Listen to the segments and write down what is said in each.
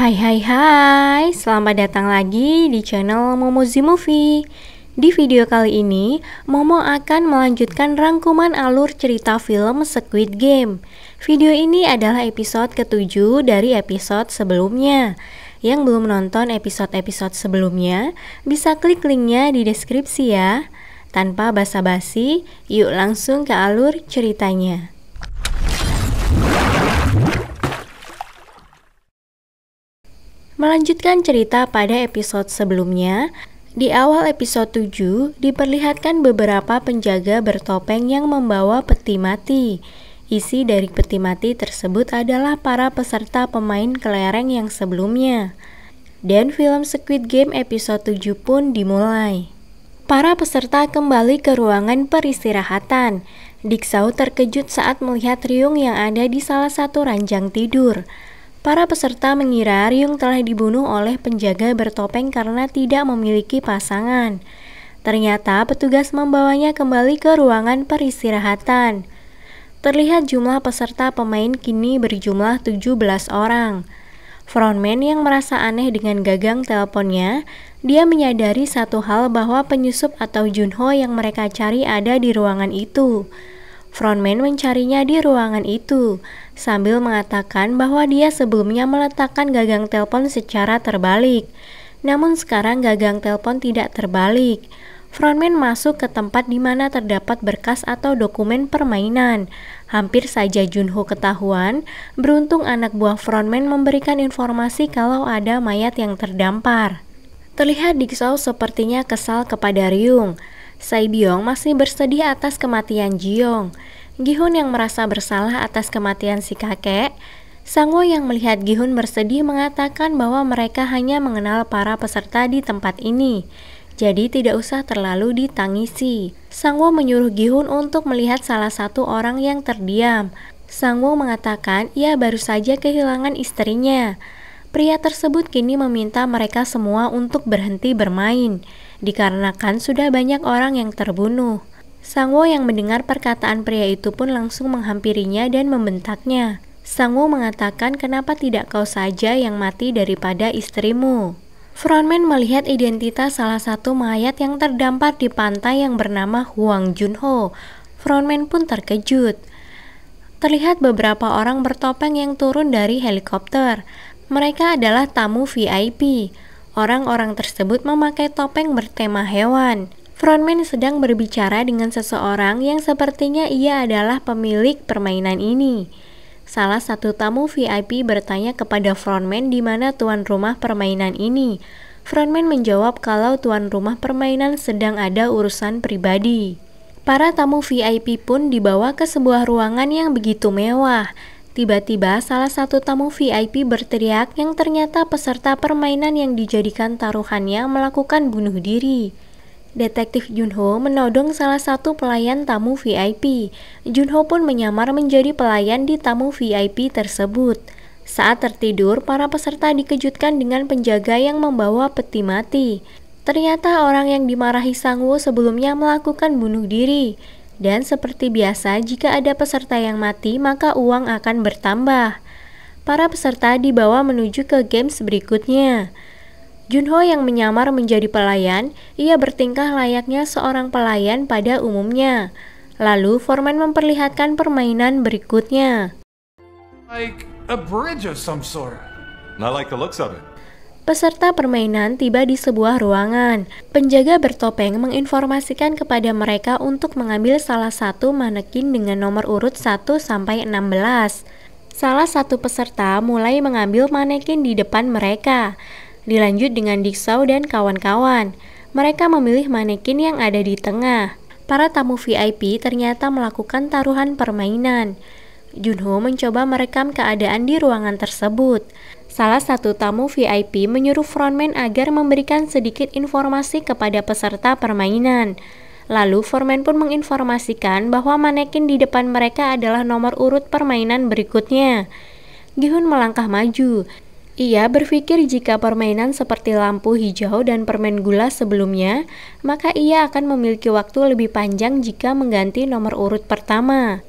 Hai, selamat datang lagi di channel Momozi Movie. Di video kali ini, Momo akan melanjutkan rangkuman alur cerita film Squid Game. Video ini adalah episode ke-7 dari episode sebelumnya. Yang belum nonton episode-episode sebelumnya, bisa klik linknya di deskripsi ya. Tanpa basa-basi, yuk langsung ke alur ceritanya. Melanjutkan cerita pada episode sebelumnya, di awal episode 7 diperlihatkan beberapa penjaga bertopeng yang membawa peti mati. Isi dari peti mati tersebut adalah para peserta pemain kelereng yang sebelumnya. Dan film Squid Game episode 7 pun dimulai. Para peserta kembali ke ruangan peristirahatan. Diksau terkejut saat melihat Ryung yang ada di salah satu ranjang tidur. Para peserta mengira Ryung telah dibunuh oleh penjaga bertopeng karena tidak memiliki pasangan. Ternyata petugas membawanya kembali ke ruangan peristirahatan. Terlihat jumlah peserta pemain kini berjumlah 17 orang. Frontman yang merasa aneh dengan gagang teleponnya, dia menyadari satu hal bahwa penyusup atau Junho yang mereka cari ada di ruangan itu. Frontman mencarinya di ruangan itu, sambil mengatakan bahwa dia sebelumnya meletakkan gagang telepon secara terbalik. Namun sekarang gagang telepon tidak terbalik. Frontman masuk ke tempat di mana terdapat berkas atau dokumen permainan. Hampir saja Junho ketahuan, beruntung anak buah Frontman memberikan informasi kalau ada mayat yang terdampar. Terlihat Diksau sepertinya kesal kepada Ryung. Saibyong masih bersedih atas kematian Jiyoung. Gi-hun yang merasa bersalah atas kematian si kakek. Sang-woo yang melihat Gi-hun bersedih mengatakan bahwa mereka hanya mengenal para peserta di tempat ini, jadi tidak usah terlalu ditangisi. Sang-woo menyuruh Gi-hun untuk melihat salah satu orang yang terdiam. Sang-woo mengatakan ia baru saja kehilangan istrinya. Pria tersebut kini meminta mereka semua untuk berhenti bermain, dikarenakan sudah banyak orang yang terbunuh. Sang-woo yang mendengar perkataan pria itu pun langsung menghampirinya dan membentaknya. Sang-woo mengatakan kenapa tidak kau saja yang mati daripada istrimu. Frontman melihat identitas salah satu mayat yang terdampar di pantai yang bernama Hwang Junho. Frontman pun terkejut. Terlihat beberapa orang bertopeng yang turun dari helikopter. Mereka adalah tamu VIP. Orang-orang tersebut memakai topeng bertema hewan. Frontman sedang berbicara dengan seseorang yang sepertinya ia adalah pemilik permainan ini. Salah satu tamu VIP bertanya kepada Frontman di mana tuan rumah permainan ini. Frontman menjawab kalau tuan rumah permainan sedang ada urusan pribadi. Para tamu VIP pun dibawa ke sebuah ruangan yang begitu mewah. Tiba-tiba salah satu tamu VIP berteriak yang ternyata peserta permainan yang dijadikan taruhannya melakukan bunuh diri. Detektif Junho menodong salah satu pelayan tamu VIP. Junho pun menyamar menjadi pelayan di tamu VIP tersebut. Saat tertidur, para peserta dikejutkan dengan penjaga yang membawa peti mati. Ternyata orang yang dimarahi Sang-woo sebelumnya melakukan bunuh diri. Dan seperti biasa, jika ada peserta yang mati, maka uang akan bertambah. Para peserta dibawa menuju ke games berikutnya. Junho yang menyamar menjadi pelayan, ia bertingkah layaknya seorang pelayan pada umumnya. Lalu, Foreman memperlihatkan permainan berikutnya. Like a bridge of some sort. Not like the looks of it. Peserta permainan tiba di sebuah ruangan. Penjaga bertopeng menginformasikan kepada mereka untuk mengambil salah satu manekin dengan nomor urut 1 sampai 16. Salah satu peserta mulai mengambil manekin di depan mereka. Dilanjut dengan Diksau dan kawan-kawan. Mereka memilih manekin yang ada di tengah. Para tamu VIP ternyata melakukan taruhan permainan. Junho mencoba merekam keadaan di ruangan tersebut. Salah satu tamu VIP menyuruh Frontman agar memberikan sedikit informasi kepada peserta permainan. Lalu Foreman pun menginformasikan bahwa manekin di depan mereka adalah nomor urut permainan berikutnya. Gi-hun melangkah maju. Ia berpikir jika permainan seperti lampu hijau dan permen gula sebelumnya, maka ia akan memiliki waktu lebih panjang jika mengganti nomor urut pertama.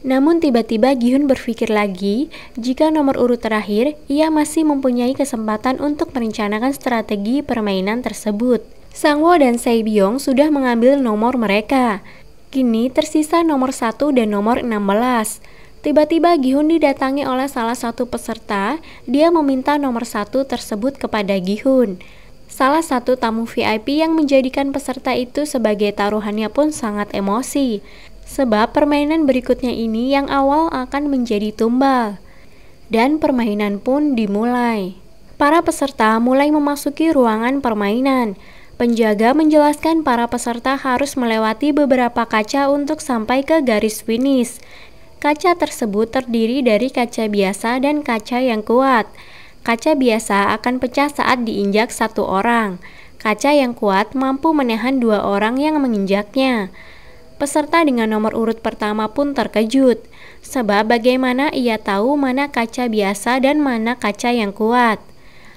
Namun tiba-tiba Gi-hun berpikir lagi, jika nomor urut terakhir, ia masih mempunyai kesempatan untuk merencanakan strategi permainan tersebut. Sang-woo dan Se-byung sudah mengambil nomor mereka. Kini tersisa nomor 1 dan nomor 16. Tiba-tiba Gi-hun didatangi oleh salah satu peserta. Dia meminta nomor 1 tersebut kepada Gi-hun. Salah satu tamu VIP yang menjadikan peserta itu sebagai taruhannya pun sangat emosi. Sebab permainan berikutnya ini yang awal akan menjadi tumbal. Dan permainan pun dimulai. Para peserta mulai memasuki ruangan permainan. Penjaga menjelaskan para peserta harus melewati beberapa kaca untuk sampai ke garis finish. Kaca tersebut terdiri dari kaca biasa dan kaca yang kuat. Kaca biasa akan pecah saat diinjak satu orang. Kaca yang kuat mampu menahan 2 orang yang menginjaknya. Peserta dengan nomor urut pertama pun terkejut, sebab bagaimana ia tahu mana kaca biasa dan mana kaca yang kuat.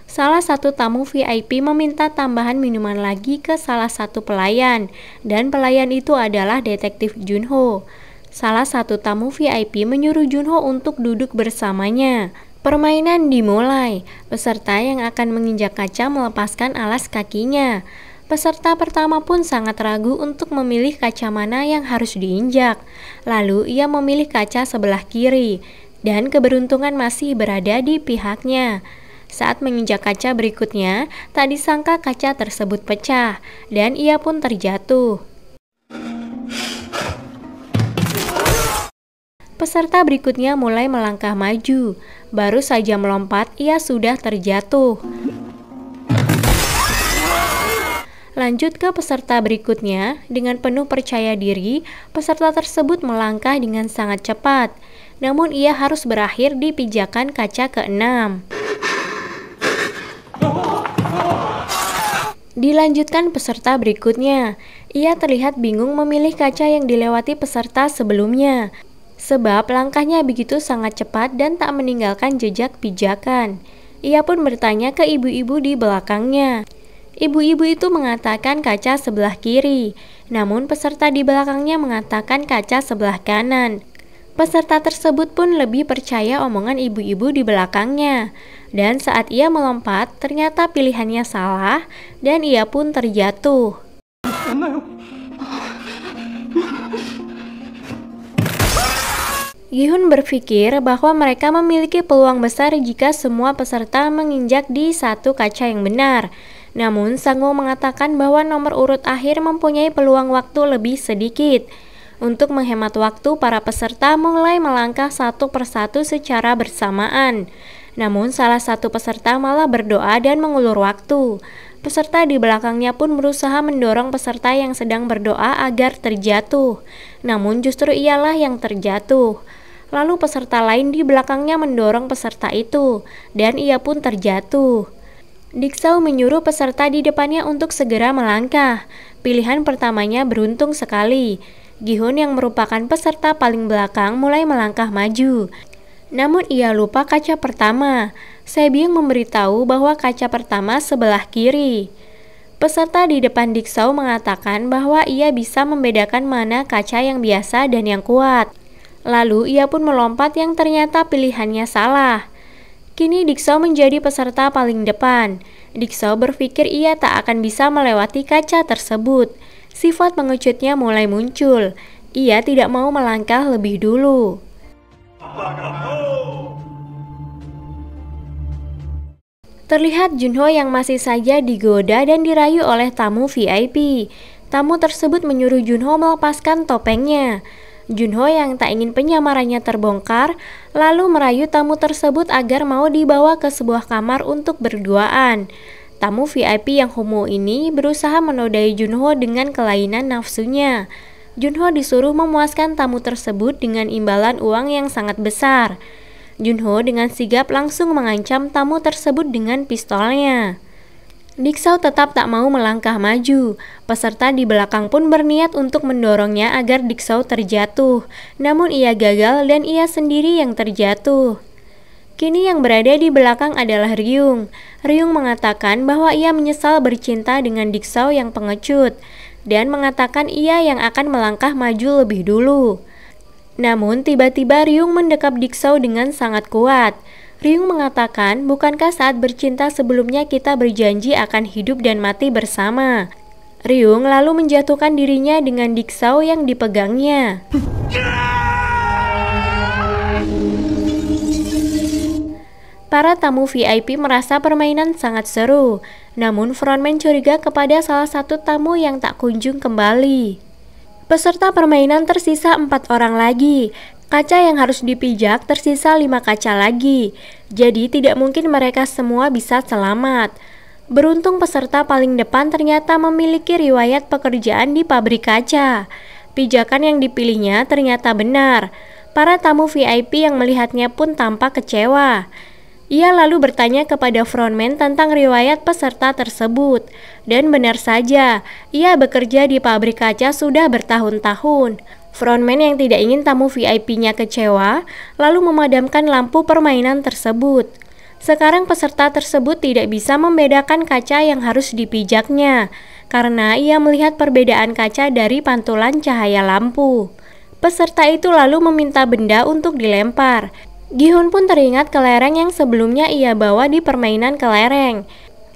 Salah satu tamu VIP meminta tambahan minuman lagi ke salah satu pelayan, dan pelayan itu adalah detektif Junho. Salah satu tamu VIP menyuruh Junho untuk duduk bersamanya. Permainan dimulai. Peserta yang akan menginjak kaca melepaskan alas kakinya. Peserta pertama pun sangat ragu untuk memilih kaca mana yang harus diinjak. Lalu ia memilih kaca sebelah kiri, dan keberuntungan masih berada di pihaknya. Saat menginjak kaca berikutnya, tak disangka kaca tersebut pecah, dan ia pun terjatuh. Peserta berikutnya mulai melangkah maju. Baru saja melompat, ia sudah terjatuh. Lanjut ke peserta berikutnya, dengan penuh percaya diri, peserta tersebut melangkah dengan sangat cepat. Namun ia harus berakhir di pijakan kaca ke-6. Dilanjutkan peserta berikutnya. Ia terlihat bingung memilih kaca yang dilewati peserta sebelumnya. Sebab langkahnya begitu sangat cepat dan tak meninggalkan jejak pijakan. Ia pun bertanya ke ibu-ibu di belakangnya. Ibu-ibu itu mengatakan kaca sebelah kiri, namun peserta di belakangnya mengatakan kaca sebelah kanan. Peserta tersebut pun lebih percaya omongan ibu-ibu di belakangnya. Dan saat ia melompat, ternyata pilihannya salah dan ia pun terjatuh. Gi-hun berpikir bahwa mereka memiliki peluang besar jika semua peserta menginjak di satu kaca yang benar. Namun Sang-woo mengatakan bahwa nomor urut akhir mempunyai peluang waktu lebih sedikit. Untuk menghemat waktu, para peserta mulai melangkah satu persatu secara bersamaan. Namun salah satu peserta malah berdoa dan mengulur waktu. Peserta di belakangnya pun berusaha mendorong peserta yang sedang berdoa agar terjatuh. Namun justru ialah yang terjatuh. Lalu peserta lain di belakangnya mendorong peserta itu, dan ia pun terjatuh. Dik-seo menyuruh peserta di depannya untuk segera melangkah. Pilihan pertamanya beruntung sekali. Gi-hun yang merupakan peserta paling belakang mulai melangkah maju. Namun ia lupa kaca pertama. Se-byung memberitahu bahwa kaca pertama sebelah kiri. Peserta di depan Dik-seo mengatakan bahwa ia bisa membedakan mana kaca yang biasa dan yang kuat. Lalu ia pun melompat yang ternyata pilihannya salah. Kini Dik-seo menjadi peserta paling depan. Dik-seo berpikir ia tak akan bisa melewati kaca tersebut. Sifat pengecutnya mulai muncul. Ia tidak mau melangkah lebih dulu. Terlihat Junho yang masih saja digoda dan dirayu oleh tamu VIP. Tamu tersebut menyuruh Junho melepaskan topengnya. Junho yang tak ingin penyamarannya terbongkar, lalu merayu tamu tersebut agar mau dibawa ke sebuah kamar untuk berduaan. Tamu VIP yang homo ini berusaha menodai Junho dengan kelainan nafsunya. Junho disuruh memuaskan tamu tersebut dengan imbalan uang yang sangat besar. Junho dengan sigap langsung mengancam tamu tersebut dengan pistolnya. Dik-seo tetap tak mau melangkah maju. Peserta di belakang pun berniat untuk mendorongnya agar Dik-seo terjatuh. Namun ia gagal dan ia sendiri yang terjatuh. Kini yang berada di belakang adalah Ryung. Ryung mengatakan bahwa ia menyesal bercinta dengan Dik-seo yang pengecut dan mengatakan ia yang akan melangkah maju lebih dulu. Namun tiba-tiba Ryung mendekap Diksao dengan sangat kuat. Ryung mengatakan, bukankah saat bercinta sebelumnya kita berjanji akan hidup dan mati bersama? Ryung lalu menjatuhkan dirinya dengan Diksao yang dipegangnya. Para tamu VIP merasa permainan sangat seru, namun frontman curiga kepada salah satu tamu yang tak kunjung kembali. Peserta permainan tersisa 4 orang lagi. Kaca yang harus dipijak tersisa 5 kaca lagi, jadi tidak mungkin mereka semua bisa selamat. Beruntung peserta paling depan ternyata memiliki riwayat pekerjaan di pabrik kaca. Pijakan yang dipilihnya ternyata benar. Para tamu VIP yang melihatnya pun tampak kecewa. Ia lalu bertanya kepada frontman tentang riwayat peserta tersebut. Dan benar saja, ia bekerja di pabrik kaca sudah bertahun-tahun. Frontman yang tidak ingin tamu VIP-nya kecewa, lalu memadamkan lampu permainan tersebut. Sekarang peserta tersebut tidak bisa membedakan kaca yang harus dipijaknya, karena ia melihat perbedaan kaca dari pantulan cahaya lampu. Peserta itu lalu meminta benda untuk dilempar. Gi-hun pun teringat kelereng yang sebelumnya ia bawa di permainan kelereng.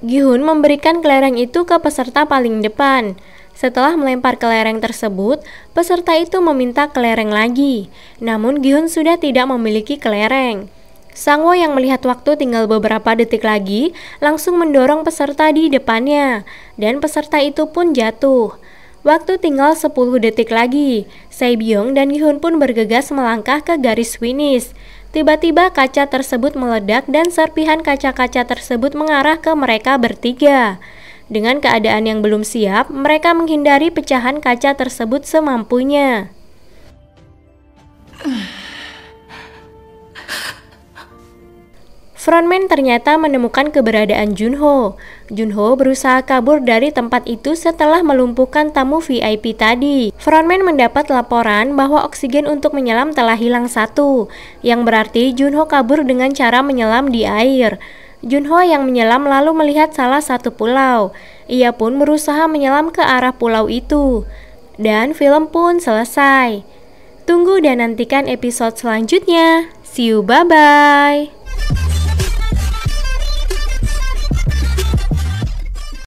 Gi-hun memberikan kelereng itu ke peserta paling depan. Setelah melempar kelereng tersebut, peserta itu meminta kelereng lagi. Namun Gi-hun sudah tidak memiliki kelereng. Sang-woo yang melihat waktu tinggal beberapa detik lagi, langsung mendorong peserta di depannya. Dan peserta itu pun jatuh. Waktu tinggal 10 detik lagi. Se-byung dan Gi-hun pun bergegas melangkah ke garis finish. Tiba-tiba kaca tersebut meledak dan serpihan kaca-kaca tersebut mengarah ke mereka bertiga. Dengan keadaan yang belum siap, mereka menghindari pecahan kaca tersebut semampunya. Frontman ternyata menemukan keberadaan Junho. Junho berusaha kabur dari tempat itu setelah melumpuhkan tamu VIP tadi. Frontman mendapat laporan bahwa oksigen untuk menyelam telah hilang 1, yang berarti Junho kabur dengan cara menyelam di air. Junho yang menyelam lalu melihat salah satu pulau. Ia pun berusaha menyelam ke arah pulau itu. Dan film pun selesai. Tunggu dan nantikan episode selanjutnya. See you, bye-bye.